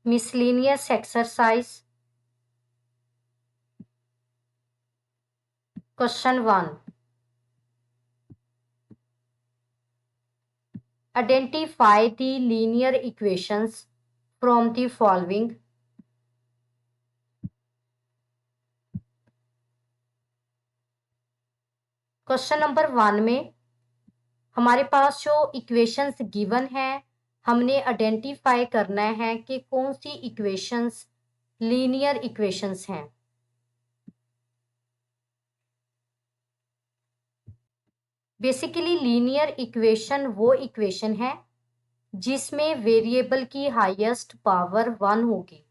miscellaneous exercise. Question 1. Identify the linear equations from the following. Question number 1 में हमारे पास जो equations given है, हमने आइडेंटिफाई करना है कि कौन सी इक्वेशंस लीनियर इक्वेशंस हैं। बेसिकली लीनियर इक्वेशन वो इक्वेशन है जिसमें वेरिएबल की हाईएस्ट पावर 1 होगी।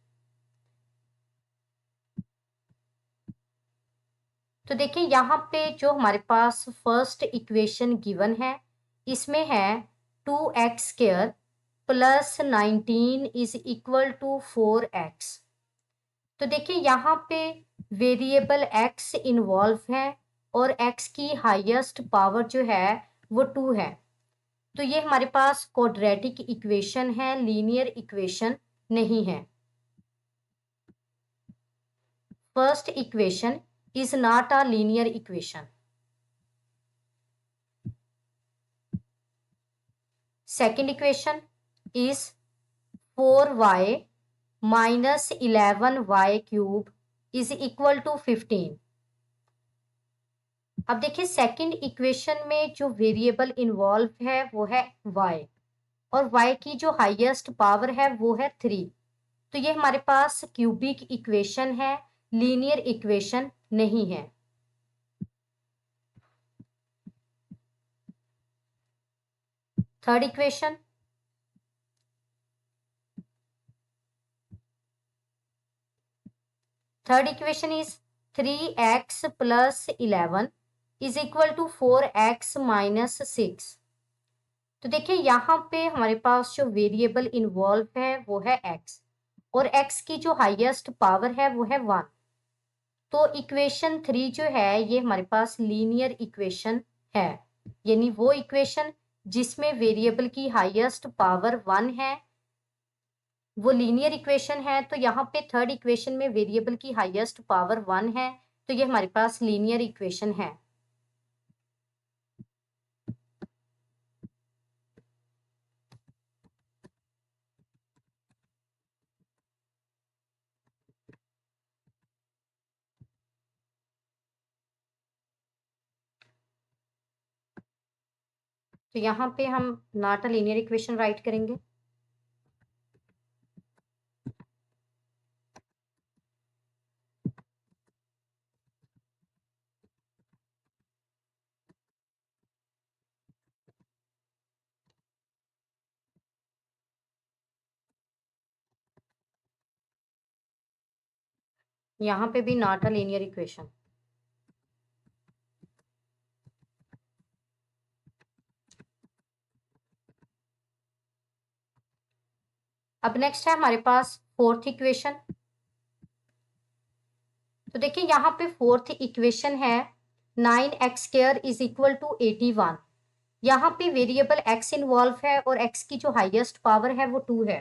तो देखिए यहाँ पे जो हमारे पास फर्स्ट इक्वेशन गिवन है, इसमें है 2x² + 19 is equal to 4x। तो देखिए यहाँ पे वेरिएबल x इन्वॉल्व है और x की हाईएस्ट पावर जो है वो 2 है। तो ये हमारे पास क्वाड्रेटिक इक्वेशन है, लीनियर इक्वेशन नहीं है। First equation is not a linear equation. Second equation is 4y minus 11y cube is equal to 15. अब देखिए सेकंड इक्वेशन में जो वेरिएबल इन्वॉल्व है वो है y और y की जो हाईएस्ट पावर है वो है 3। तो ये हमारे पास क्यूबिक इक्वेशन है, लीनियर इक्वेशन नहीं है। Third equation, third equation is 3x plus 11 is equal to 4x minus 6। तो देखिए यहाँ पे हमारे पास जो वेरिएबल इन्वॉल्व है वो है x और x की जो हाईएस्ट पावर है वो है 1। तो इक्वेशन 3 जो है ये हमारे पास लीनियर इक्वेशन है, यानी वो इक्वेशन जिसमें वेरिएबल की हाईएस्ट पावर 1 है वो लीनियर इक्वेशन है। तो यहाँ पे थर्ड इक्वेशन में वेरिएबल की हाईएस्ट पावर 1 है, तो ये हमारे पास लीनियर इक्वेशन है। तो यहाँ पे हम not a linear equation right करेंगे। यहाँ पे भी नॉट अ लीनियर इक्वेशन। अब नेक्स्ट है हमारे पास फोर्थ इक्वेशन। तो देखिए यहाँ पे फोर्थ इक्वेशन है 9x² इज इक्वल टू 81। यहाँ पे वेरिएबल x इन्वॉल्व है और x की जो हाईएस्ट पावर है वो 2 है।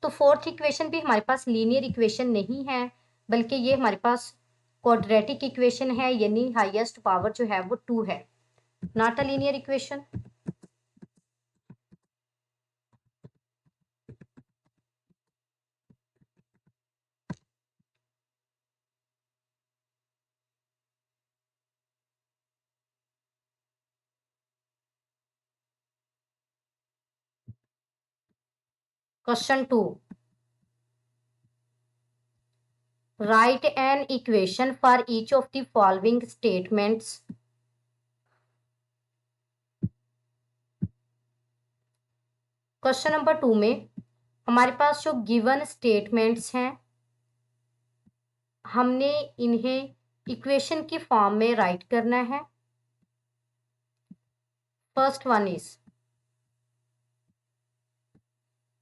तो फोर्थ इक्वेशन भी हमारे पास लीनियर इक्वेशन नहीं है, बल्कि ये हमारे पास क्वाड्रेटिक इक्वेशन है, यानी हाईएस्ट पावर जो है वो 2 है। Not a linear equation. Question 2, write an equation for each of the following statements. Question number 2 में हमारे पास जो गिवन स्टेटमेंट्स हैं हमने इन्हें इक्वेशन की फॉर्म में राइट करना है। First one is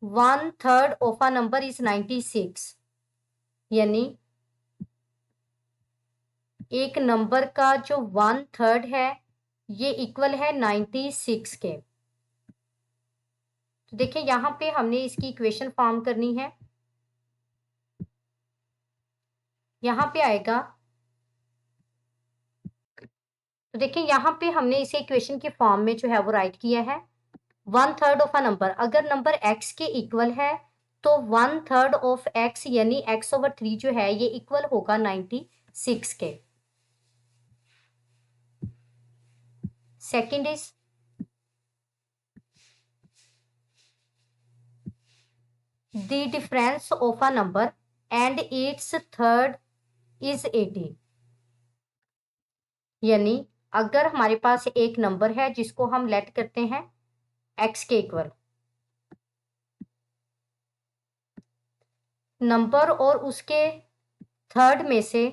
1/3 of a number is 96, यानी एक नंबर का जो 1/3 है ये इक्वल है 96 के। तो देखिए यहाँ पे हमने इसकी इक्वेशन फॉर्म करनी है। यहाँ पे आएगा, तो देखिए यहाँ पे हमने इसे इक्वेशन के फॉर्म में जो है वो राइट किया है। 1/3 ऑफ अ नंबर, अगर नंबर x के इक्वल है तो 1/3 ऑफ x यानी x/3 जो है ये इक्वल होगा 96 के। Second is the difference of a number and it's third is 80, यानी अगर हमारे पास एक नंबर है जिसको हम लेट करते हैं x के इक्वल, नंबर और उसके थर्ड में से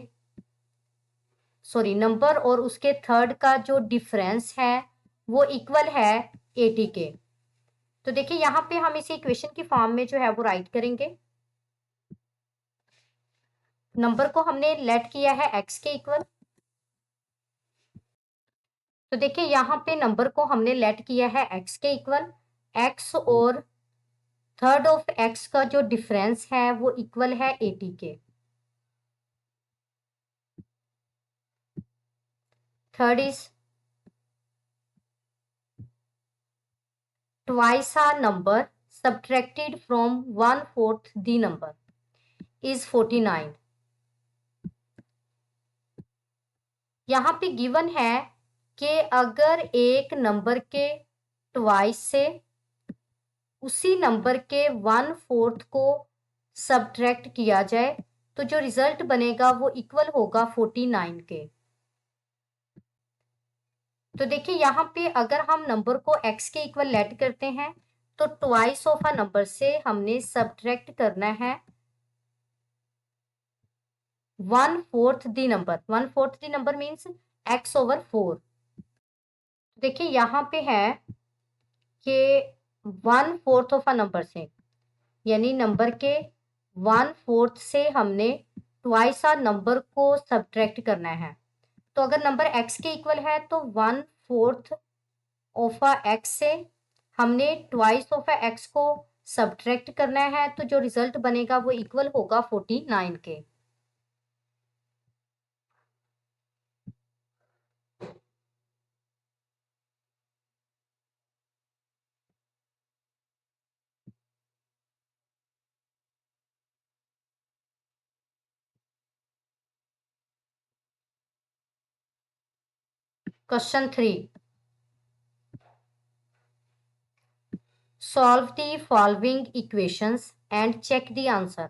नंबर और उसके थर्ड का जो डिफरेंस है वो इक्वल है 80 के। तो देखिए यहाँ पे हम इसे इक्वेशन की फॉर्म में जो है वो राइट करेंगे। नंबर को हमने लेट किया है x के इक्वल, तो देखिए यहाँ पे नंबर को हमने लेट किया है x के इक्वल, x और थर्ड ऑफ x का जो डिफरेंस है वो इक्वल है 80 के। Third is twice a number subtracted from 1/4 the number is 49। यहाँ पे गिवन है कि अगर एक नंबर के ट्वाइस से उसी नंबर के 1/4 को सब्ट्रैक्ट किया जाए तो जो रिजल्ट बनेगा वो इक्वल होगा 49 के। तो देखिए यहाँ पे अगर हम नंबर को x के इक्वल लेट करते हैं तो ट्वाइस ऑफ अ नंबर से हमने सब्ट्रैक्ट करना है 1/4 the number. 1/4 the number means x/4। देखिए यहाँ पे है कि 1/4 ऑफ अ नंबर से, यानी नंबर के 1/4 से हमने ट्वाइस अ नंबर को सब्ट्रैक्ट करना है। तो अगर नंबर x के इक्वल है तो 1/4 ऑफ अ x से हमने ट्वाइस ऑफ अ x को सब्ट्रैक्ट करना है, तो जो रिजल्ट बनेगा वो इक्वल होगा 49 के। Question 3, solve the following equations and check the answer।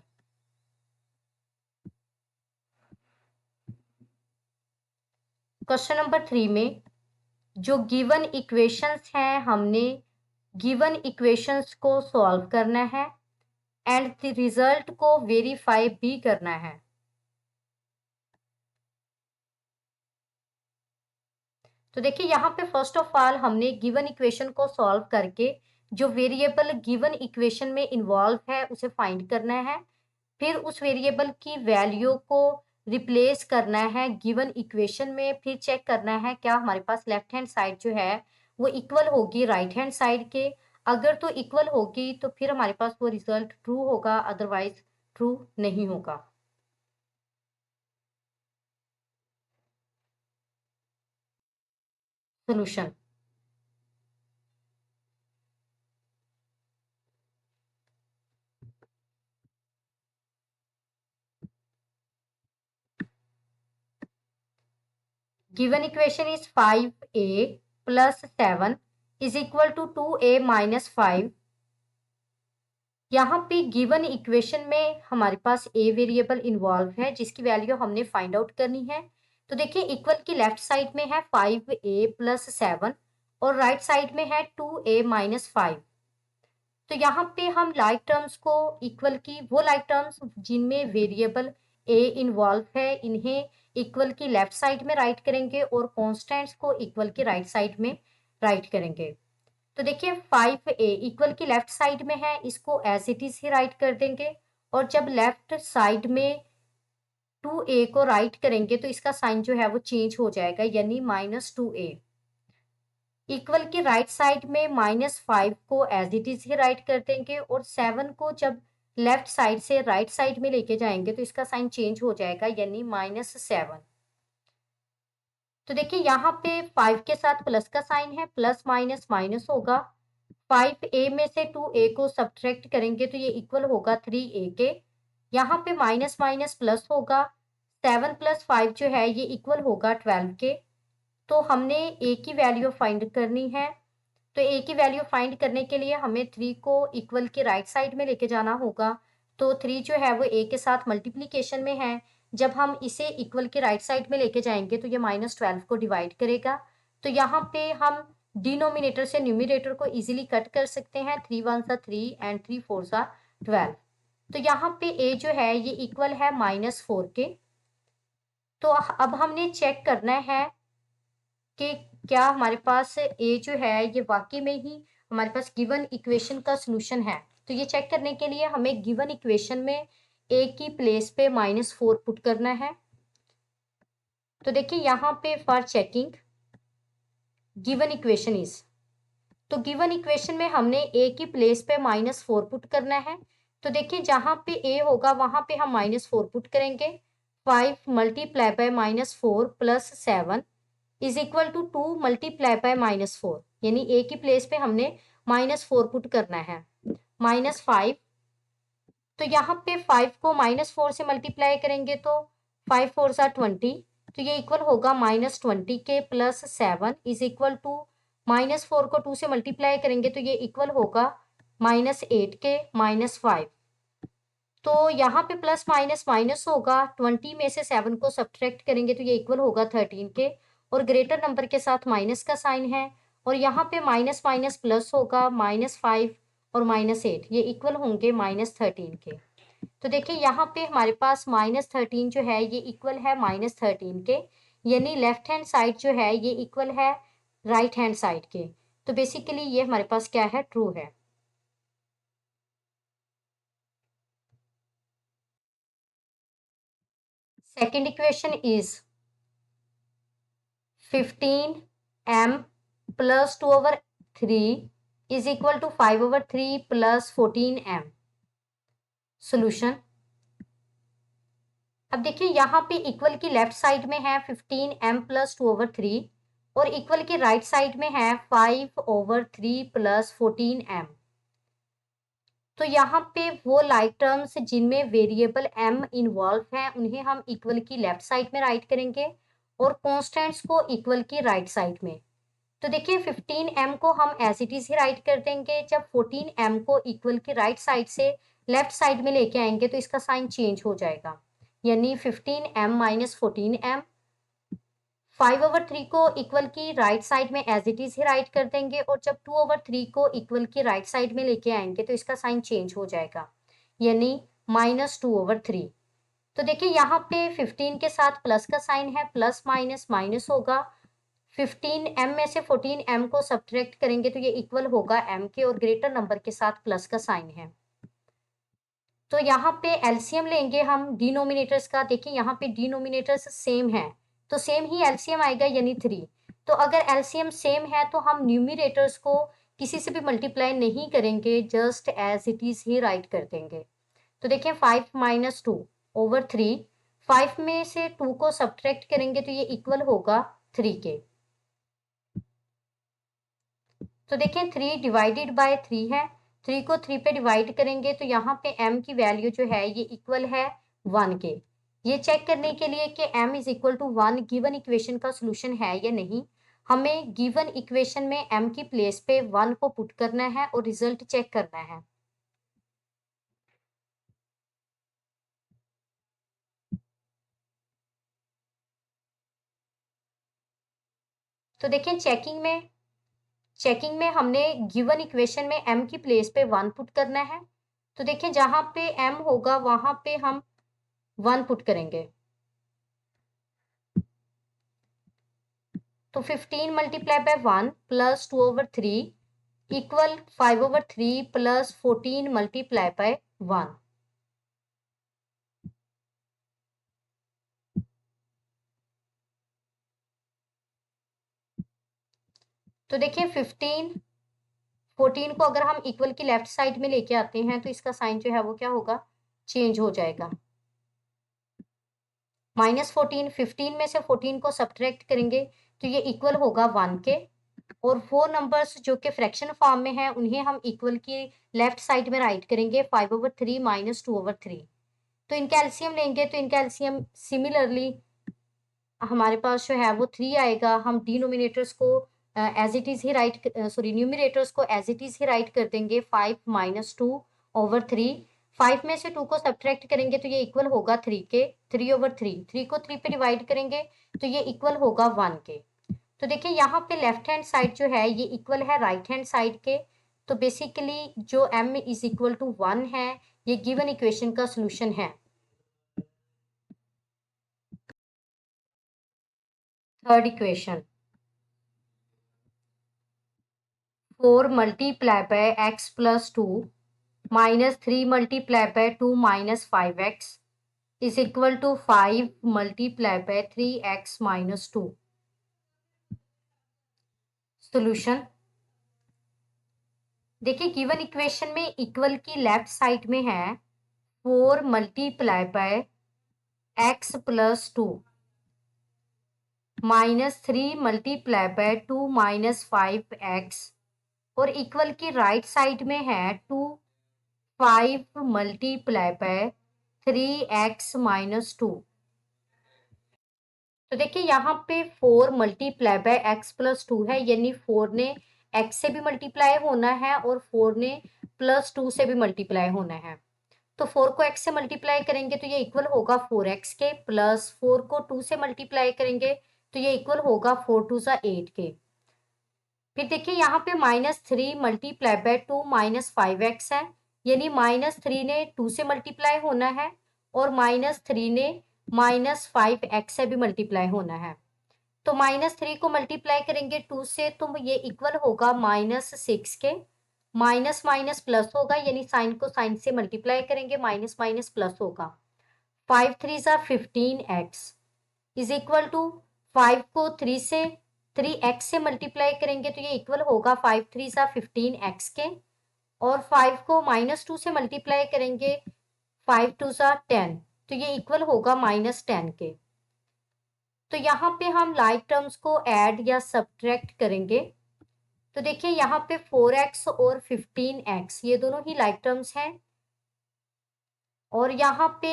Question number 3 में जो गिवन इक्वेशंस हैं हमने गिवन इक्वेशंस को सॉल्व करना है एंड द रिजल्ट को वेरीफाई भी करना है। तो देखिए यहाँ पे फर्स्ट ऑफ ऑल हमने गिवन इक्वेशन को सॉल्व करके जो वेरिएबल गिवन इक्वेशन में इन्वॉल्व है उसे फाइंड करना है, फिर उस वेरिएबल की वैल्यू को रिप्लेस करना है गिवन इक्वेशन में, फिर चेक करना है क्या हमारे पास लेफ्ट हैंड साइड जो है वो इक्वल होगी राइट हैंड साइड के। अगर तो इक्वल होगी तो फिर हमारे पास वो रिजल्ट ट्रू होगा, अदरवाइज ट्रू नहीं होगा। Solution, given equation is 5a plus 7 is equal to 2a minus 5। यहाँ पे गिवन इक्वेशन में हमारे पास a वेरिएबल इन्वॉल्व है जिसकी वैल्यू हमने फाइंड आउट करनी है। तो देखिए इक्वल की लेफ्ट साइड में है 5a plus 7 और राइट साइड में है 2a minus 5। तो यहाँ पे हम लाइक टर्म्स को इक्वल की वो लाइक टर्म्स जिनमें वेरिएबल a इन्वॉल्व है इन्हें इक्वल की लेफ्ट साइड में राइट करेंगे और कॉन्स्टेंट्स को इक्वल की राइट साइड में राइट करेंगे। तो देखिए 5a इक्वल की लेफ्ट साइड में है, इसको एज इट इज ही राइट कर देंगे और जब लेफ्ट साइड में 2a को राइट करेंगे तो इसका साइन जो है वो चेंज हो जाएगा, यानी -2a। इक्वल की राइट साइड में -5 को एज इट इज ही राइट कर देंगे और 7 को जब लेफ्ट साइड से राइट साइड में लेके जाएंगे तो इसका साइन चेंज हो जाएगा, यानी -7। तो देखिए यहाँ पे 5 के साथ प्लस का साइन है, प्लस माइनस माइनस होगा। 5a में से 2a को सब्ट्रैक्ट करेंगे तो ये इक्वल होगा 3a के। यहाँ पे माइनस माइनस प्लस होगा, 7 + 5 जो है ये इक्वल होगा 12 के। तो हमने a की वैल्यू फाइंड करनी है। तो a की वैल्यू फाइंड करने के लिए हमें 3 को इक्वल के राइट साइड में लेके जाना होगा। तो 3 जो है वो a के साथ मल्टीप्लीकेशन में है। जब हम इसे इक्वल के राइट साइड में लेके जाएंगे तो ये -12 को डिवाइड करेगा। तो यहाँ पे हम डिनोमिनेटर से न्यूमिनेटर को इजीली कट कर सकते हैं। 3 1 3 एंड 3 4 12। तो यहाँ पे a जो है ये इक्वल है -4 के। तो अब हमने चेक करना है कि क्या हमारे पास ए जो है ये वाकई में ही हमारे पास गिवन इक्वेशन का सॉल्यूशन है। तो ये चेक करने के लिए हमें गिवन इक्वेशन में ए की प्लेस पे -4 पुट करना है। तो देखिए यहाँ पे for checking given equation is, तो गिवन इक्वेशन में हमने ए की प्लेस पे -4 पुट करना है। तो देखिए जहाँ पे ए होगा वहां पे हम -4 पुट करेंगे। 5 multiply by -4 + 7 is equal to 2 multiply by -4, यानी ए की प्लेस पे हमने -4 पुट करना है। -5, तो यहाँ पे 5 को -4 से मल्टीप्लाई करेंगे तो 5 4 20, तो ये इक्वल होगा -20 के प्लस 7 इज इक्वल टू -4 को 2 से मल्टीप्लाई करेंगे तो ये इक्वल होगा -8 के -5। तो यहाँ पे प्लस माइनस माइनस होगा, 20 में से 7 को सब्ट्रैक्ट करेंगे तो ये इक्वल होगा 13 के, और ग्रेटर नंबर के साथ माइनस का साइन है। और यहाँ पे माइनस माइनस प्लस होगा, -5 और -8 ये इक्वल होंगे -13 के। तो देखिए यहाँ पे हमारे पास -13 जो है ये इक्वल है -13 के, यानी लेफ्ट हैंड साइड जो है ये इक्वल है राइट हैंड साइड के। तो बेसिकली ये हमारे पास क्या है, ट्रू है। Second equation is 15m + 2/3 is equal to 5/3 + 14m। Solution, अब देखिए यहाँ पे इक्वल की लेफ्ट साइड में है 15m + 2/3 और इक्वल की राइट साइड में है 5/3 + 14m। तो यहाँ पे वो लाइक टर्म्स जिनमें वेरिएबल m इन्वॉल्व है उन्हें हम इक्वल की लेफ्ट साइड में राइट करेंगे और कॉन्स्टेंट्स को इक्वल की राइट साइड में। तो देखिए 15m को हम एज इट इज ही राइट कर देंगे। जब 14m को इक्वल की राइट साइड से लेफ्ट साइड में लेके आएंगे तो इसका साइन चेंज हो जाएगा, यानी 15m - 14m। 5/3 को इक्वल की राइट साइड में एज इट इज ही राइट कर देंगे, और जब 2/3 को इक्वल की राइट साइड में लेके आएंगे तो इसका साइन चेंज हो जाएगा, यानी -2/3। तो देखिए यहाँ पे 15 के साथ प्लस का साइन है, प्लस माइनस माइनस होगा। 15m में से 14m को सब्ट्रैक्ट करेंगे तो ये इक्वल होगा m के, और ग्रेटर नंबर के साथ प्लस का साइन है। तो यहाँ पे एलसीएम लेंगे हम डिनोमिनेटर्स का। देखिए यहाँ पे डिनोमिनेटर्स सेम है तो सेम ही एलसीएम आएगा, यानी 3। तो अगर एलसीएम सेम है तो हम न्यूमिनेटर्स को किसी से भी मल्टीप्लाई नहीं करेंगे, जस्ट एज इट इज ही राइट कर देंगे। तो देखिए 5 - 2/3, 5 में से 2 को सब्ट्रैक्ट करेंगे तो ये इक्वल होगा 3 के। तो देखें 3 डिवाइडेड बाय 3 है, 3 को 3 पे डिवाइड करेंगे तो यहाँ पे m की वैल्यू जो है ये इक्वल है 1 के। ये चेक करने के लिए कि m is equal to 1 given equation का सोल्यूशन है या नहीं, हमें गिवन इक्वेशन में m की प्लेस पे 1 को पुट करना है और रिजल्ट चेक करना है। तो देखें चेकिंग में हमने गिवन इक्वेशन में m की प्लेस पे 1 पुट करना है। तो देखें जहां पे m होगा वहां पे हम 1 पुट करेंगे। तो 15 multiply by 1 + 2/3 equal 5/3 + 14 multiply by 1। तो देखिए 15 14 को अगर हम इक्वल की लेफ्ट साइड में लेके आते हैं तो इसका साइन जो है वो क्या होगा, चेंज हो जाएगा। -14, 15 में से 14 को सब्ट्रैक्ट करेंगे तो ये इक्वल होगा 1 के, और वो नंबर्स जो कि फ्रैक्शन फॉर्म में है उन्हें हम इक्वल की लेफ्ट साइड में राइट करेंगे 5/3 - 2/3। तो इनका एलसीएम लेंगे तो इनका एलसीएम सिमिलरली हमारे पास जो है वो 3 आएगा। हम डिनोमिनेटर्स को एज इट इज ही राइट, सॉरी न्यूमिनेटर्स को एज इट इज ही राइट कर देंगे 5 - 2/3। 5 में से 2 को सब्ट्रैक्ट करेंगे तो ये इक्वल होगा 3 के, 3/3। 3 को 3 पे डिवाइड करेंगे तो ये इक्वल होगा 1 के। तो देखिए यहाँ पे लेफ्ट हैंड साइड जो है ये इक्वल है राइट हैंड साइड के। तो बेसिकली जो m इज इक्वल टू 1 है, ये गिवन इक्वेशन का सोल्यूशन है। Third equation, 4 multiply by x plus 2 -3 multiply by 2 - 5x is equal to 5 multiply by 3x - 2। Solution देखिए, गिवन इक्वेशन में इक्वल की लेफ्ट साइड में है 4 multiply by x plus 2 -3 multiply by 2 - 5x, और equal की right side में है 5 multiply by 3x - 2। तो देखिए यहाँ पे 4 मल्टीप्लाई बाय x प्लस 2 है, यानी 4 ने x से भी मल्टीप्लाई होना है और 4 ने प्लस 2 से भी मल्टीप्लाई होना है। तो 4 को x से मल्टीप्लाई करेंगे तो ये इक्वल होगा 4x के, प्लस 4 को 2 से मल्टीप्लाई करेंगे तो ये इक्वल होगा 4 2 ज़ा 8 के। फिर देखिए यहाँ पे -3 मल्टीप्लाई बाय 2 - 5x है, यानी -3 ने 2 से मल्टीप्लाई होना है और -3 ने -5x से भी मल्टीप्लाई होना है। तो -3 को मल्टीप्लाई करेंगे 2 से तो ये इक्वल होगा -6 के। माइनस माइनस प्लस होगा, यानी साइन को साइन से मल्टीप्लाई करेंगे, माइनस माइनस प्लस होगा। 5 3 ज़ा 15x इज इक्वल टू 5 को 3 से 3x से मल्टीप्लाई करेंगे तो ये इक्वल होगा 5 3 ज़ा 15x के, और 5 को -2 से मल्टीप्लाई करेंगे 5 2 ज़ा 10 तो ये इक्वल होगा -10 के। तो यहाँ पे हम लाइक टर्म्स को ऐड या सब्ट्रैक्ट करेंगे। तो देखिए यहाँ पे 4x और 15x ये दोनों ही लाइक टर्म्स हैं, और यहाँ पे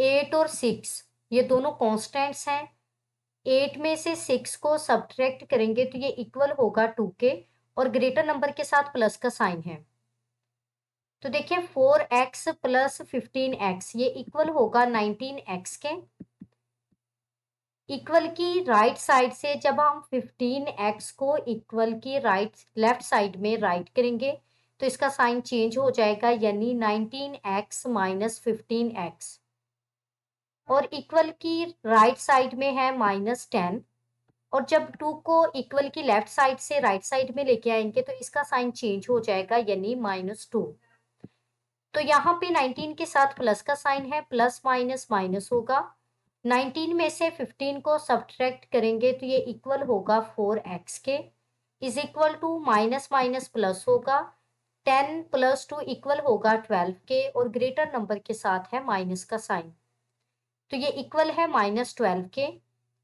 8 और 6 ये दोनों कॉन्स्टेंट्स हैं। 8 में से 6 को सब्ट्रैक्ट करेंगे तो ये इक्वल होगा 2 के, और ग्रेटर नंबर के साथ प्लस का साइन है। तो देखिए 4x प्लस 15x ये इक्वल होगा 19x के। इक्वल की राइट साइड से जब हम 15x को इक्वल की लेफ्ट साइड में राइट करेंगे तो इसका साइन चेंज हो जाएगा, यानी 19x - 15x, और इक्वल की राइट साइड में है -10, और जब 2 को इक्वल की लेफ्ट साइड से राइट साइड में लेके आएंगे तो इसका साइन चेंज हो जाएगा, यानी -2। तो यहाँ पे 19 के साथ प्लस का साइन है, प्लस माइनस माइनस होगा। 19 में से 15 को सब्ट्रैक्ट करेंगे तो ये इक्वल होगा 4x के, is equal to minus minus plus होगा, 10 + 2 इक्वल होगा 12 के, और ग्रेटर नंबर के साथ है माइनस का साइन, तो ये इक्वल है -12 के।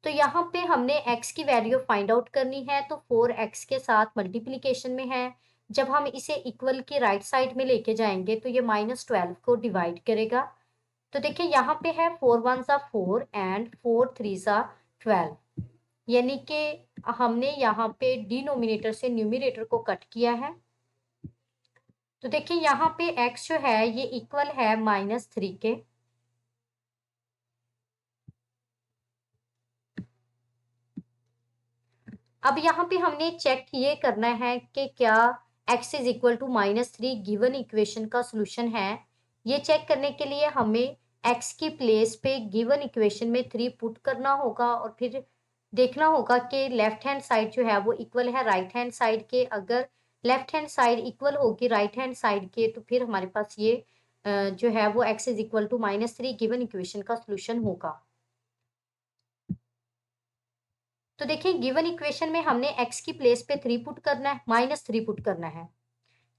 तो यहाँ पे हमने x की वैल्यू फाइंड आउट करनी है, तो 4x के साथ मल्टीप्लीकेशन में है। जब हम इसे इक्वल की राइट साइड में लेके जाएंगे तो ये -12 को डिवाइड करेगा। तो देखिए यहाँ पे है 4 1 ज़ा 4 एंड 4 3 ज़ा 12, यानी कि हमने यहाँ पे डिनोमिनेटर से न्यूमिनेटर को कट किया है। तो देखिए यहाँ पे x जो है ये इक्वल है -3 के। अब यहाँ पे हमने चेक ये करना है कि क्या x is equal to -3 given equation का सोल्यूशन है। ये चेक करने के लिए हमें x की प्लेस पे गिवन इक्वेशन में 3 पुट करना होगा, और फिर देखना होगा कि लेफ्ट हैंड साइड जो है वो इक्वल है राइट हैंड साइड के। अगर लेफ्ट हैंड साइड इक्वल होगी राइट हैंड साइड के तो फिर हमारे पास ये जो है वो x is equal to -3 given equation का सोल्यूशन होगा। तो देखिए गिवन इक्वेशन में हमने x की प्लेस पे 3 पुट करना है, -3 पुट करना है।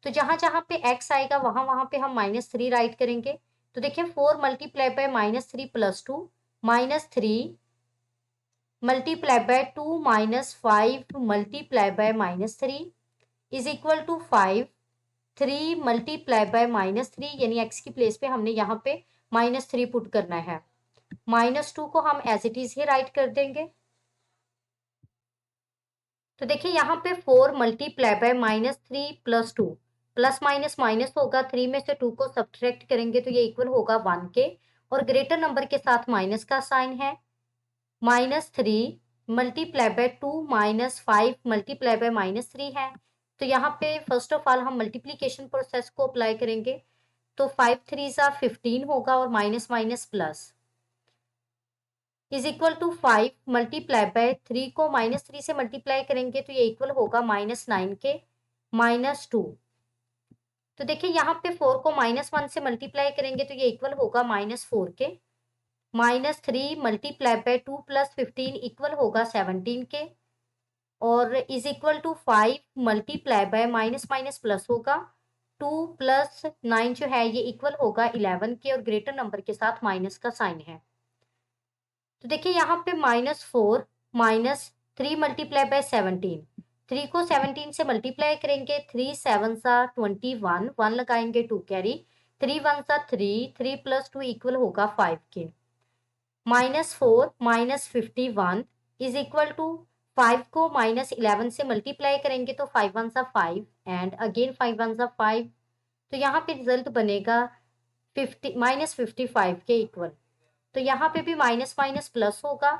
तो जहां जहां पे x आएगा वहां वहां पे हम -3 राइट करेंगे। तो देखिए 4 multiply by -3 + 2 -3 multiply by 2 -5 multiply by -3 is equal to 5। 3 multiply by -3 यानी x की प्लेस पे हमने यहाँ पे -3 पुट करना है। -2 को हम एज इट इज ही राइट कर देंगे। तो देखिए यहाँ पे 4 multiply by -3 + 2 plus minus minus होगा, 3 में से 2 को सब्ट्रैक्ट करेंगे तो ये इक्वल होगा 1 के, और ग्रेटर नंबर के साथ माइनस का साइन है। -3 मल्टीप्लाई बाय 2 -5 मल्टीप्लाई बाय -3 है। तो यहाँ पे फर्स्ट ऑफ ऑल हम मल्टीप्लीकेशन प्रोसेस को अप्लाई करेंगे। तो 5 3 15 होगा और minus minus plus is equal to 5 multiply by 3 को -3 से मल्टीप्लाई करेंगे तो ये इक्वल होगा -9 के -2। तो देखिए यहाँ पे 4 को -1 से मल्टीप्लाई करेंगे तो ये इक्वल होगा -4 के। -3 मल्टीप्लाई बाय 2 + 15 इक्वल होगा 17 के, और is equal to 5 multiply by minus minus plus होगा 2 + 9 जो है ये इक्वल होगा 11 के, और ग्रेटर नंबर के साथ माइनस का साइन है। तो देखिए यहाँ पे -4 -3 मल्टीप्लाई बाय 17, 3 को 17 से मल्टीप्लाई करेंगे, 3 7 21, 1 लगाएंगे 2 कैरी, 3 1 3, 3 + 2 इक्वल होगा 5 के। -4 -51 इज इक्वल टू 5 को -11 से मल्टीप्लाई करेंगे तो 5 1 5 एंड अगेन 5 1 5। तो यहाँ पे रिजल्ट बनेगा 55 के इक्वल। तो यहाँ पे भी माइनस माइनस प्लस होगा,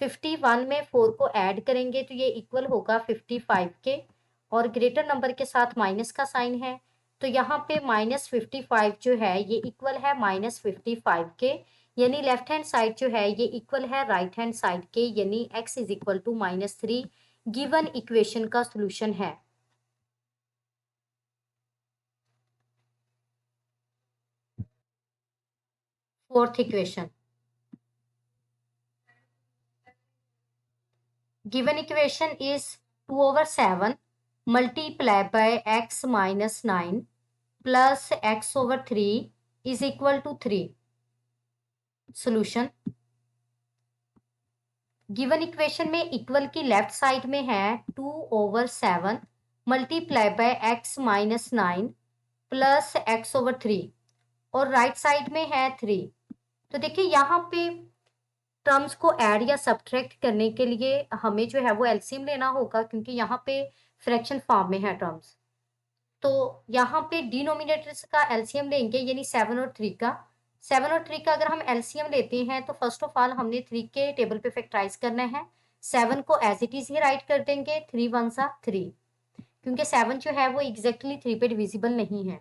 51 में 4 को ऐड करेंगे तो ये इक्वल होगा 55 के, और ग्रेटर नंबर के साथ माइनस का साइन है। तो यहाँ पे -55 जो है ये इक्वल है -55 के, यानी लेफ्ट हैंड साइड जो है ये इक्वल है राइट हैंड साइड के, यानी x is equal to -3 given equation का सोल्यूशन है। Fourth equation, given equation is 2/7 multiply by x minus 9 plus x/3 is equal to 3. Solution, given equation में equal की लेफ्ट साइड में है 2/7 multiply by x minus 9 plus x/3, और right side में है 3। तो देखिए यहाँ पे टर्म्स को ऐड या सब्ट्रैक्ट करने के लिए हमें जो है वो एलसीएम लेना होगा, क्योंकि यहाँ पे फ्रैक्शन फॉर्म में है टर्म्स। तो यहाँ पे डिनोमिनेटर्स का एलसीएम लेंगे, यानी 7 और 3 का। 7 और 3 का अगर हम एलसीएम लेते हैं तो फर्स्ट ऑफ ऑल हमने 3 के टेबल पे फैक्टराइज करना है। 7 को एज इट इज ही राइट कर देंगे, 3 1 3, क्योंकि 7 जो है वो एग्जैक्टली 3 पे डिविजिबल नहीं है।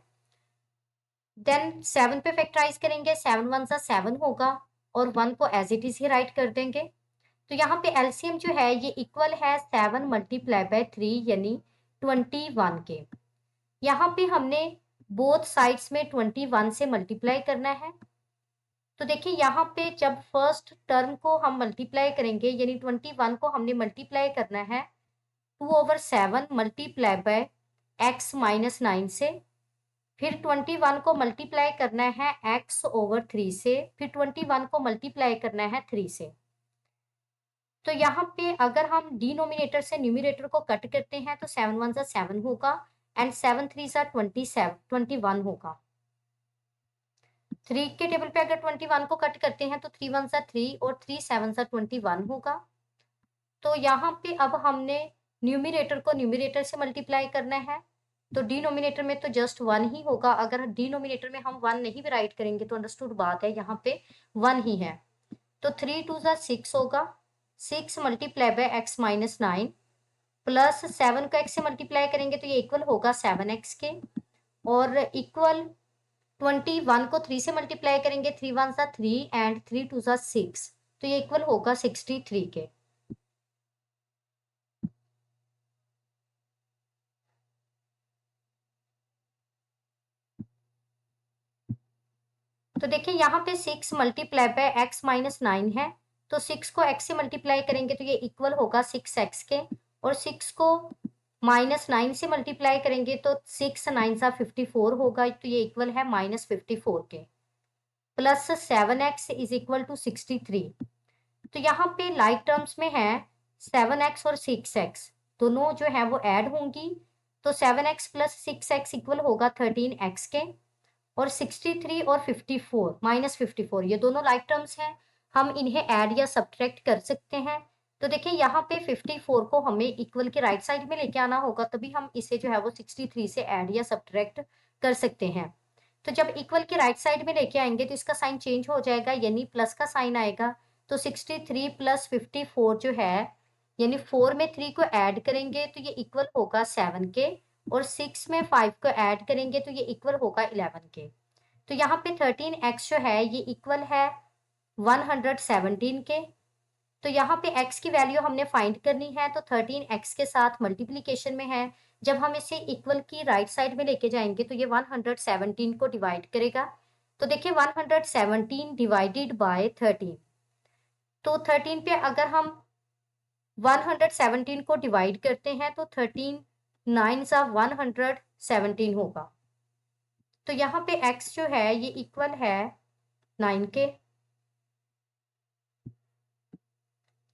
देन 7 पे फैक्टराइज करेंगे, 7 1 7 होगा, और 1 को एज इट इज ही राइट कर देंगे। तो यहाँ पे एलसीएम जो है ये इक्वल है 7 मल्टीप्लाई बाय 3 यानी 21 के। यहाँ पे हमने बोथ साइड्स में 21 से मल्टीप्लाई करना है। तो देखिए यहाँ पे जब फर्स्ट टर्म को हम मल्टीप्लाई करेंगे, यानी 21 को हमने मल्टीप्लाई करना है 2/7 मल्टीप्लाई बाय x माइनस 9 से, फिर 21 को मल्टीप्लाई करना है x/3 से, फिर 21 को मल्टीप्लाई करना है 3 से। तो यहाँ पे अगर हम डिनोमिनेटर से न्यूमरेटर को कट करते हैं तो 7 1 7 होगा एंड 7 3 21 होगा। 3 के टेबल पे अगर 21 को कट करते हैं तो 3 1 3 और 3 7 21 होगा। तो यहाँ पे अब हमने न्यूमरेटर को न्यूमरेटर से मल्टीप्लाई करना है, तो डिनोमिनेटर में तो जस्ट 1 ही होगा। अगर डिनोमिनेटर में हम 1 नहीं भी राइट करेंगे तो अंडरस्टूड बात है, यहाँ पे 1 ही है। तो 3 2 6 होगा, 6 multiply by x minus 9 plus 7 को x से मल्टीप्लाई करेंगे तो ये इक्वल होगा 7x के, और इक्वल 21 को 3 से मल्टीप्लाई करेंगे, 3 1 3 एंड 3 2 6, तो ये इक्वल होगा 63 के। तो देखिए यहाँ पे 6 मल्टीप्लाई बाय x माइनस 9 है, तो 6 को x से मल्टीप्लाई करेंगे तो ये इक्वल होगा 6x के, और 6 को -9 से मल्टीप्लाई करेंगे तो 6 9 सा 54 होगा, तो ये इक्वल है -54 के, plus 7x is equal to 63। तो यहाँ पे लाइक टर्म्स में है 7x और 6x, दोनों जो है वो ऐड होंगी, तो 7x प्लस 6x इक्वल होगा 13x के, और 63 और 54 -54 ये दोनों लाइक टर्म्स हैं, हम इन्हें ऐड या सब्ट्रैक्ट कर सकते हैं। तो देखिए यहाँ पे 54 को हमें इक्वल के राइट साइड में लेके आना होगा, तभी हम इसे जो है वो 63 से ऐड या सब्ट्रैक्ट कर सकते हैं। तो जब इक्वल के राइट साइड में लेके आएंगे तो इसका साइन चेंज हो जाएगा, यानी प्लस का साइन आएगा। तो 63 प्लस 54 जो है, यानी 4 में 3 को ऐड करेंगे तो ये इक्वल होगा 7 के, और 6 में 5 को ऐड करेंगे तो ये इक्वल होगा 11 के। तो यहाँ पे 13x जो है ये इक्वल है 117 के। तो यहाँ पे x की वैल्यू हमने फाइंड करनी है, तो 13x के साथ मल्टीप्लीकेशन में है, जब हम इसे इक्वल की राइट साइड में लेके जाएंगे तो ये 117 को डिवाइड करेगा। तो देखिए 117 डिवाइडेड बाय 13, तो 13 पे अगर हम 117 को डिवाइड करते हैं तो 13 9 सा 117 होगा। तो यहाँ पे x जो है ये इक्वल है 9 के।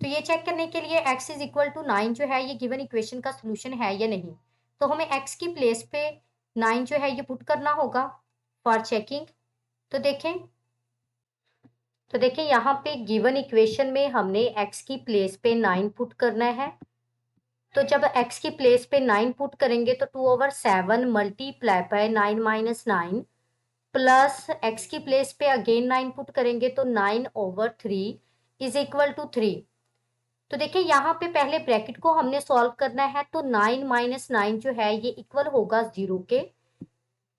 तो ये चेक करने के लिए x इज इक्वल टू 9 जो है ये गिवन इक्वेशन का सोल्यूशन है या नहीं, तो हमें x की प्लेस पे 9 जो है ये पुट करना होगा फॉर चेकिंग। तो देखें यहाँ पे गिवन इक्वेशन में हमने x की प्लेस पे 9 पुट करना है। तो जब x की प्लेस पे 9 पुट करेंगे तो 2/7 multiply by 9 minus 9, plus x की प्लेस पे अगेन 9 पुट करेंगे तो 9/3 इज इक्वल टू 3। तो देखिए यहाँ पे पहले ब्रैकेट को हमने सॉल्व करना है, तो 9 माइनस 9 जो है ये इक्वल होगा 0 के।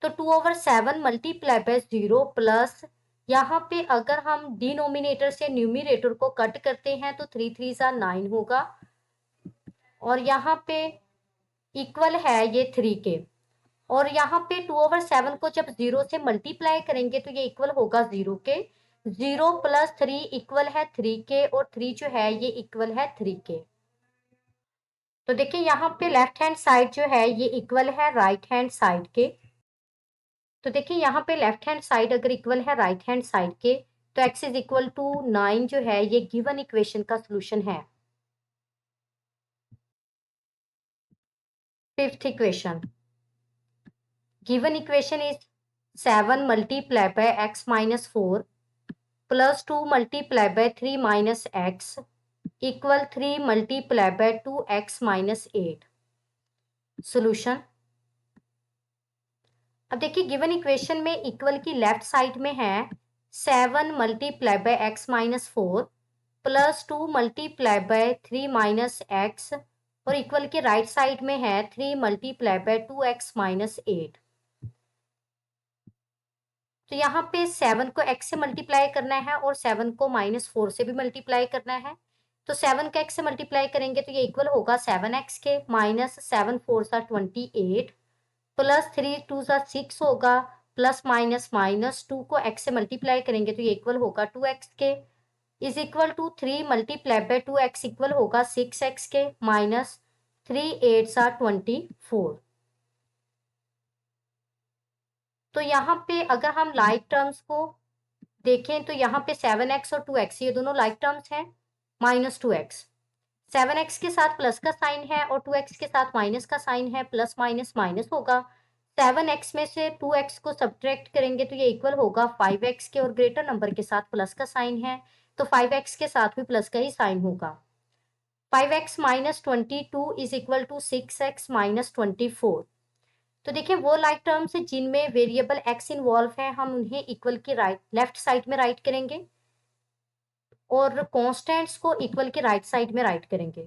तो 2/7 मल्टीप्लाई बाय 0, प्लस यहाँ पे अगर हम डिनोमिनेटर से न्यूमिनेटर को कट करते हैं तो 3 3 सा 9 होगा, और यहाँ पे इक्वल है ये 3 के। और यहाँ पे 2/7 को जब 0 से मल्टीप्लाई करेंगे तो ये इक्वल होगा 0 के। 0 प्लस 3 इक्वल है 3 के, और 3 जो है ये इक्वल है 3 के। तो देखिए यहाँ पे लेफ्ट हैंड साइड जो है ये इक्वल है राइट हैंड साइड के। तो देखिए यहाँ पे लेफ्ट हैंड साइड अगर इक्वल है राइट हैंड साइड के, तो x इज इक्वल टू 9 जो है ये गिवन इक्वेशन का सोल्यूशन है। Fifth equation, given equation is 7 multiply by x minus 4 plus 2 multiply by 3 minus x equal 3 multiply by 2x minus 8। Solution, अब देखिए गिवन इक्वेशन में इक्वल की लेफ्ट साइड में है 7 multiply by x minus 4 plus 2 multiply by 3 minus x, और equal के right side में है 3 मल्टीप्लाई बाय 2x माइनस 8। तो यहाँ पे 7 को x से मल्टीप्लाई करना है और 7 को -4 से भी मल्टीप्लाई करना है। तो 7 को x से मल्टीप्लाई करेंगे तो ये इक्वल होगा 7x के, माइनस 7 4 सा 28, प्लस 3 2 सा 6 होगा, प्लस माइनस माइनस 2 को x से मल्टीप्लाई करेंगे तो ये इक्वल होगा 2x के, is equal to 3 multiply by 2x equal होगा 6x के, माइनस 3 8 सा 24। तो यहाँ पे अगर हम लाइक टर्म्स को देखें तो यहाँ पे 7x और 2x ये दोनों लाइक टर्म्स हैं, माइनस 2x, 7x के साथ प्लस का साइन है और 2x के साथ माइनस का साइन है, प्लस माइनस माइनस होगा। 7x में से 2x को सब्ट्रैक्ट करेंगे तो ये इक्वल होगा 5x के, और ग्रेटर नंबर के साथ प्लस का साइन है तो 5x के साथ भी प्लस का ही साइन होगा। 5x minus 22 is equal to 6x minus 24। तो देखिए वो लाइक टर्म्स जिनमें वेरिएबल x इन्वॉल्व है हम उन्हें इक्वल की राइट लेफ्ट साइड में राइट करेंगे, और कॉन्स्टेंट्स को इक्वल के राइट साइड में राइट करेंगे।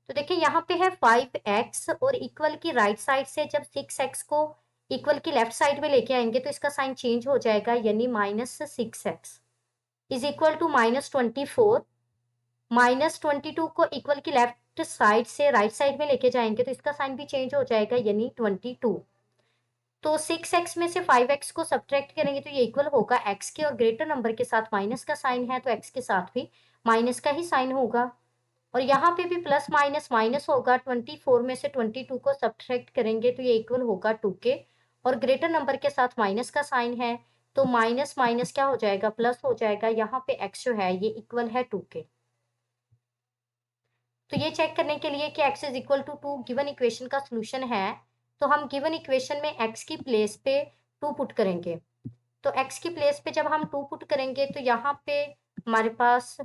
तो देखिए यहाँ पे है 5x, और इक्वल की राइट साइड से जब 6x को इक्वल की लेफ्ट साइड में लेके आएंगे तो इसका साइन चेंज हो जाएगा, यानी -6x इज इक्वल टू -24। -22 को इक्वल की लेफ्ट साइड से राइट साइड में लेके जाएंगे तो इसका साइन भी चेंज हो जाएगा, यानी 22। तो 6x में से 5x को सब्ट्रैक्ट करेंगे तो ये इक्वल होगा x के, और ग्रेटर नंबर के साथ माइनस का साइन है तो x के साथ भी माइनस का ही साइन होगा। और यहाँ पे भी प्लस माइनस माइनस होगा, 24 में से 22 को सब्ट्रैक्ट करेंगे तो ये इक्वल होगा 2 के, और ग्रेटर नंबर के साथ माइनस का साइन है तो माइनस माइनस क्या हो जाएगा, प्लस हो जाएगा। यहाँ पे x जो है ये इक्वल है 2 के। तो ये चेक करने के लिए कि x is equal to 2 given equation का सोल्यूशन है, तो हम गिवन इक्वेशन में x की प्लेस पे 2 पुट करेंगे। तो x की प्लेस पे जब हम 2 पुट करेंगे तो यहाँ पे हमारे पास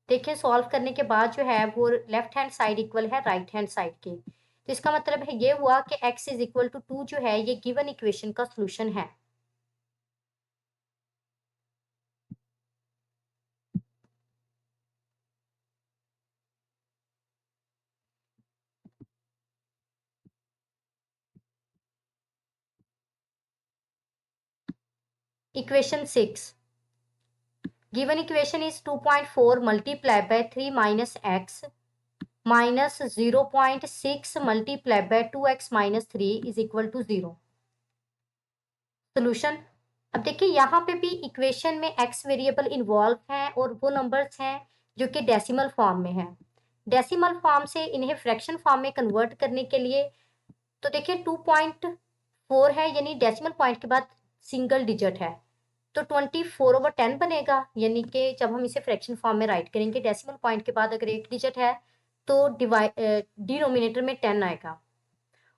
देखिए सॉल्व करने के बाद जो है वो लेफ्ट हैंड साइड इक्वल है राइट हैंड साइड के। तो इसका मतलब है ये हुआ कि x इज इक्वल टू 2 जो है ये गिवन इक्वेशन का सोल्यूशन है। Equation 6, given equation is 2.4 multiply by 3 minus x minus 0.6 multiply by 2x minus 3 is equal to 0। Solution, अब देखिए यहाँ पे भी इक्वेशन में x वेरिएबल इन्वॉल्व है और वो नंबर्स हैं जो कि डेसिमल फॉर्म में है। डेसिमल फॉर्म से इन्हें फ्रैक्शन फॉर्म में कन्वर्ट करने के लिए, तो देखिए 2.4 है यानी डेसिमल पॉइंट के बाद सिंगल डिजिट है, तो 24/10 बनेगा, यानी कि जब हम इसे फ्रैक्शन फॉर्म में राइट करेंगे डेसिमल पॉइंट के बाद अगर एक डिजिट है तो डिनोमिनेटर में 10 आएगा।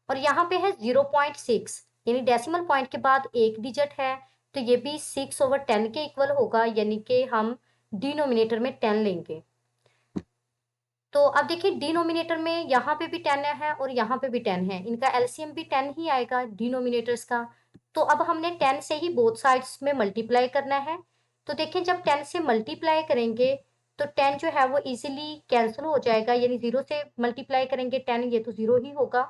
और यहाँ पे है 0.6 यानी डेसिमल पॉइंट के बाद एक डिजिट है तो ये भी 6/10 के इक्वल होगा, यानी कि हम डिनोमिनेटर में 10 लेंगे। तो अब देखिए डिनोमिनेटर में यहाँ पे भी 10 है और यहाँ पे भी 10 है, इनका एलसीएम भी 10 ही आएगा डिनोमिनेटर्स का। तो अब हमने 10 से ही बोथ साइड्स में मल्टीप्लाई करना है। तो देखिए जब 10 से मल्टीप्लाई करेंगे तो 10 जो है वो इजीली कैंसिल हो जाएगा, यानी 0 से मल्टीप्लाई करेंगे 10, ये तो 0 ही होगा।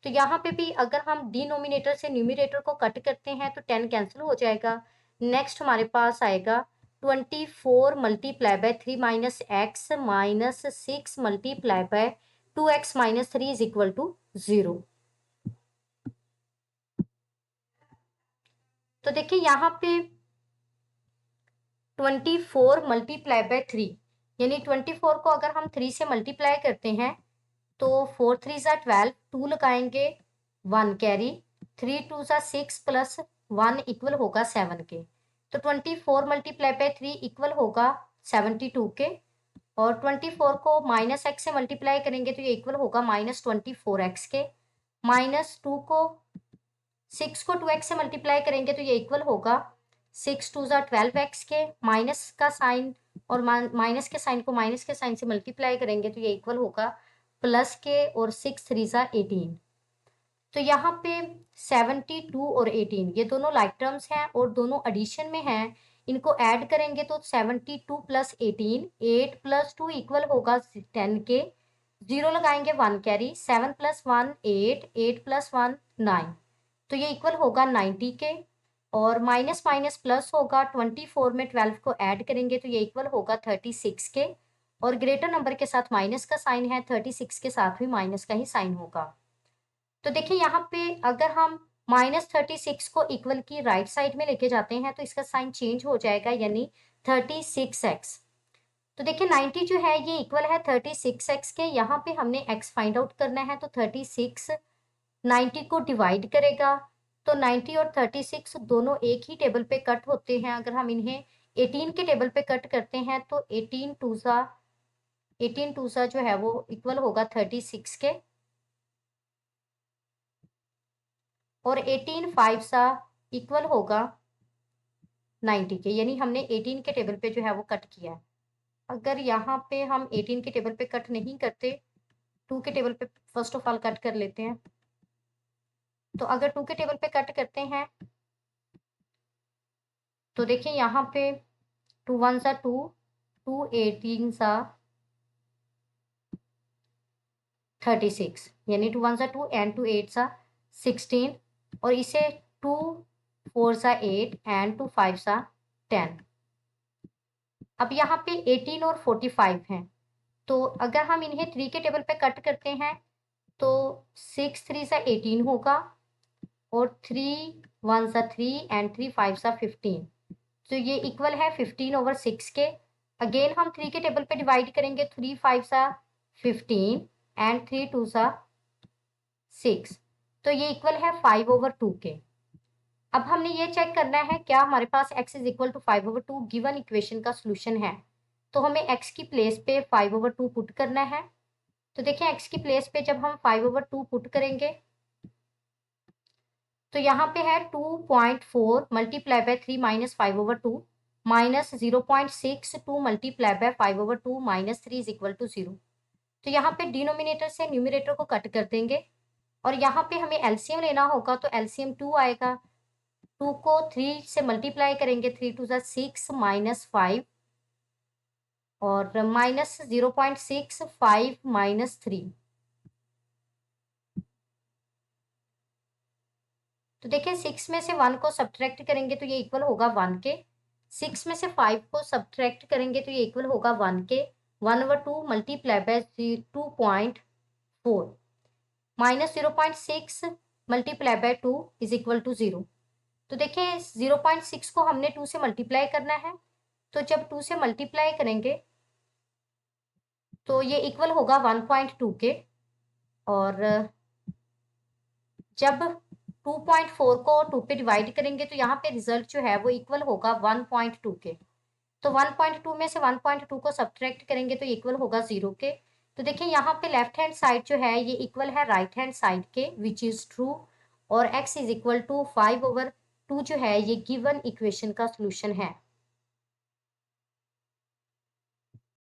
तो यहाँ पे भी अगर हम डिनोमिनेटर से न्यूमिनेटर को कट करते हैं तो 10 कैंसिल हो जाएगा। नेक्स्ट हमारे पास आएगा 24 multiply by 3 minus x minus 6 multiply by 2x minus 3 is equal to 0। तो देखिए यहाँ पे 24 मल्टीप्लाई बाय 3 यानी 24 को अगर हम 3 से मल्टीप्लाई करते हैं तो 4 3 ज़ा 12, 2 लगाएंगे 1 कैरी, 3 2 ज़ा 6 प्लस 1 इक्वल होगा 7 के। तो 24 मल्टीप्लाई बाय 3 इक्वल होगा 72 के, और 24 को माइनस एक्स से मल्टीप्लाई करेंगे तो ये इक्वल होगा माइनस 24x के, माइनस 2 को 6 को 2x से मल्टीप्लाई करेंगे तो ये इक्वल होगा 6 2 ज़ा 12x के, माइनस का साइन और माइनस के साइन को माइनस के साइन से मल्टीप्लाई करेंगे तो ये इक्वल होगा प्लस के, और 6 3 ज़ा 18। तो यहाँ पे 72 और 18 ये दोनों लाइक टर्म्स हैं और दोनों एडिशन में हैं, इनको ऐड करेंगे तो 72 प्लस 18, 8 प्लस 2 इक्वल होगा 10 के, 0 लगाएंगे 1 कैरी, 7 प्लस 1 8, 8 प्लस 1 9, तो ये इक्वल होगा 90 के, और माइनस माइनस प्लस होगा 24 में 12 को ऐड करेंगे तो ये इक्वल होगा 36 के, और ग्रेटर नंबर के साथ माइनस का साइन है, 36 के साथ भी माइनस का ही साइन होगा। तो देखिए यहाँ पे अगर हम -36 को इक्वल की राइट साइड में लेके जाते हैं तो इसका साइन चेंज हो जाएगा, यानी 36x। तो देखिए 90 जो है ये इक्वल है 36x के, यहाँ पे हमने x फाइंड आउट करना है, तो 36 90 को डिवाइड करेगा, तो 90 और 36 दोनों एक ही टेबल पे कट होते हैं। अगर हम इन्हें 18 के टेबल पे कट करते हैं तो 18 2 सा जो है वो इक्वल होगा 36 के, और 18 5 सा इक्वल होगा 90 के, यानी हमने 18 के टेबल पे जो है वो कट किया है। अगर यहाँ पे हम 18 के टेबल पे कट नहीं करते, 2 के टेबल पे फर्स्ट ऑफ ऑल कट कर लेते हैं। तो अगर 2 के टेबल पे कट करते हैं तो देखिए यहाँ पे 2 1 सा 2, 2 18 सा 36, यानी 2 1 सा 2 एंड 2 8 सा 16, और इसे 2 4 सा 8 एंड 2 5 सा 10। अब यहाँ पे 18 और 45 हैं, तो अगर हम इन्हें 3 के टेबल पे कट करते हैं तो 6 3 सा 18 होगा, और 3 1 सा 3 एंड 3 5 सा 15, तो ये इक्वल है 15/6 के, अगेन हम 3 के टेबल पे डिवाइड करेंगे, 3 5 सा 15 एंड 3 2 सा 6, तो ये इक्वल है 5/2 के। अब हमने ये चेक करना है क्या हमारे पास x is equal to 5/2 given equation का सोल्यूशन है। तो हमें x की प्लेस पे 5/2 पुट करना है। तो देखिए x की प्लेस पे जब हम 5/2 पुट करेंगे तो यहाँ पे है 2.4 multiply by 3 minus 5/2 minus 0.62 multiply by 5/2 minus 3 is equal to 0। तो यहाँ पे डिनोमिनेटर से न्यूमिनेटर को कट कर देंगे और यहाँ पे हमें एलसीएम लेना होगा, तो एलसीएम 2 आएगा। 2 को 3 से मल्टीप्लाई करेंगे, 3 2 सा 6 माइनस 5 और माइनस 0.65 माइनस 3। तो देखिए 6 में से 1 को सब्ट्रैक्ट करेंगे तो ये इक्वल होगा 1 के। 6 में से 5 को सब्ट्रैक्ट करेंगे तो ये इक्वल होगा 1 के। 1/2 multiply by 2.4 minus 0.6 multiply by 2 is equal to 0। तो देखिए 0.6 को हमने 2 से मल्टीप्लाई करना है, तो जब 2 से मल्टीप्लाई करेंगे तो ये इक्वल होगा 1.2 के। और जब 2.4 को 2 पे डिवाइड करेंगे तो यहाँ पे रिजल्ट जो है वो इक्वल होगा 1.2 के। तो 1.2 में से 1.2 को सब्ट्रैक्ट करेंगे तो इक्वल होगा 0 के। तो देखिए यहाँ पे लेफ्ट हैंड साइड जो है ये इक्वल है राइट हैंड साइड के, विच इज ट्रू। और x इज इक्वल टू 5/2 जो है ये गिवन इक्वेशन का सोल्यूशन है।